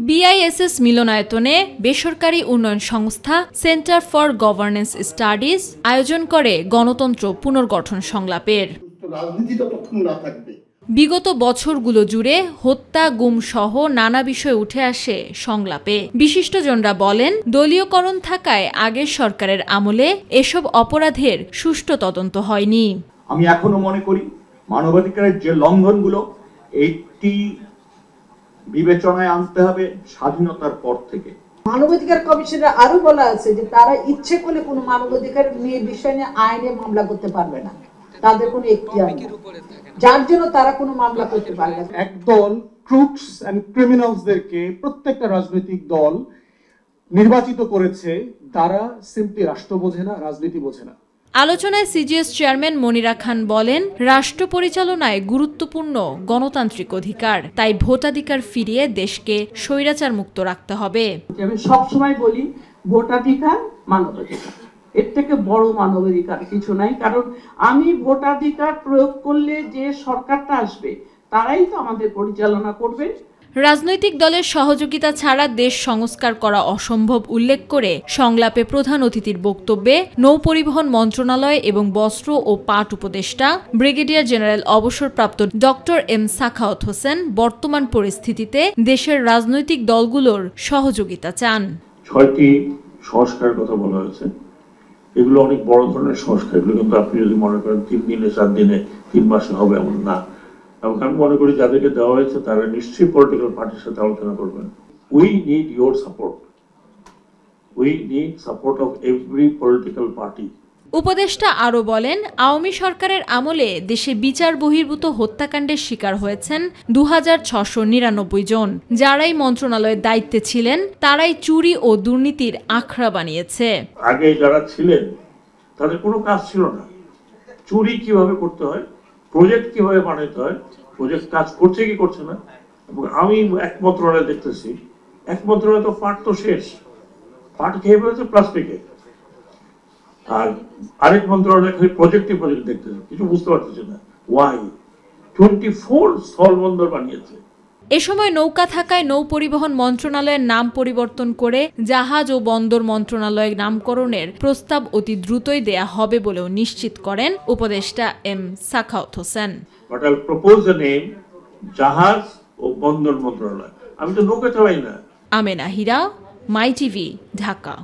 বিআইএসএস মিলনায়তনে বেসরকারি উন্নয়ন সংস্থা সেন্টার ফর গভর্নেন্স স্টাডিজ আয়োজন করে গণতন্ত্র পুনর্গঠন সংলাপের। বিগত বছরগুলো জুড়ে হত্যা, গুম সহ নানা বিষয় উঠে আসে সংলাপে। বিশিষ্টজনরা বলেন, দলীয়করণ থাকায় আগের সরকারের আমলে এসব অপরাধের সুষ্ঠু তদন্ত হয়নি। আমি এখনো মনে করি মানবাধিকারের যে লঙ্ঘনগুলো এইটি বিবেচনায় আনতে হবে স্বাধীনতার পর থেকে। মানবাধিকার কমিশনের আরো বলা আছে যে তারা ইচ্ছে করলে কোনো মানবাধিকার নিয়ে বিষয় নিয়ে আইনে মামলা করতে পারবে না, তাদের কোনো এখতিয়ার নেই, যার জন্য তারা কোনো মামলা করতে পারবে না। একদল ক্রুকস এন্ড ক্রিমিনালসদেরকে প্রত্যেকটা রাজনৈতিক দল নির্বাচিত করেছে, তারা সিম্পলি রাষ্ট্র বোঝে না, রাজনীতি বোঝে না। আলোচনায় সিজিএস চেয়ারম্যান মনিরা খান বলেন, রাষ্ট্র পরিচালনায় গুরুত্বপূর্ণ গণতান্ত্রিক অধিকার, তাই ভোটাধিকার ফিরিয়ে দেশকে স্বৈরাচার মুক্ত রাখতে হবে। আমি সবসময় বলি ভোটাধিকার মানবাধিকার, এর থেকে বড় মানবাধিকার কিছু নাই। কারণ আমি ভোটাধিকার প্রয়োগ করলে যে সরকারটা আসবে তারাই তো আমাদের পরিচালনা করবে। রাজনৈতিক দলের সহযোগিতা ছাড়া দেশ সংস্কার করা অসম্ভব উল্লেখ করে সংলাপে প্রধান অতিথির বক্তব্যে নৌপরিবহন মন্ত্রণালয় এবং বস্ত্র ও পাট উপদেষ্টা ব্রিগেডিয়ার জেনারেল অবসরপ্রাপ্ত ডক্টর এম সাখাওয়াত হোসেন বর্তমান পরিস্থিতিতে দেশের রাজনৈতিক দলগুলোর সহযোগিতা চান। 6টি সংস্কারের কথা বলা হয়েছে, এগুলো অনেক বড় ধরনের সংস্কার, এগুলো কিন্তু আপনি যদি মনে করেন 3 দিনে 4 দিনে 3 মাসে হবে এমন না। এবং আমি মনে করি যাদেরকে দেওয়া হয়েছে তারা নিশ্চয়ই পলিটিক্যাল পার্টির সাথে আলোচনা করবেন। We need your support, we need support of every political party. উপদেষ্টা আরও বলেন, আওয়ামী সরকারের আমলে দেশে বিচার বহির্ভূত হত্যাকাণ্ডের শিকার হয়েছেন 2699 জন। যারাই মন্ত্রণালয়ের দায়িত্বে ছিলেন তারাই চুরি ও দুর্নীতির আখড়া বানিয়েছে। আগে যারা ছিলেন তাদের কোনো কাজ ছিল না, চুরি কিভাবে করতে হয়, প্রজেক্ট কিভাবে বানাইতে হয়, প্রজেক্ট কাজ করছে কি করছে না। এবং আমি এক মন্ত্রণালয় দেখতেছি, এক মন্ত্রণালয় তো পাট তো শেষ, পাট খেয়ে ফেলেছে প্লাস্টিকে, আর আরেক মন্ত্রণালয় খালি প্রজেক্ট দেখতেছে, কিছু বুঝতে পারতেছে না। ওয়াই 24 স্থলবন্দর বানিয়েছে। এ সময় নৌকা থাকায় নৌ পরিবহন মন্ত্রণালয়ের নাম পরিবর্তন করে জাহাজ ও বন্দর মন্ত্রণালয়ের নামকরণের প্রস্তাব অতি দ্রুতই দেয়া হবে বলেও নিশ্চিত করেন উপদেষ্টা M Sakhawat Hossain. But I propose the name জাহাজ ও বন্দর মন্ত্রণালয়। আমি তো নৌকা চালাই না। Amena Hira, my TV, Dhaka.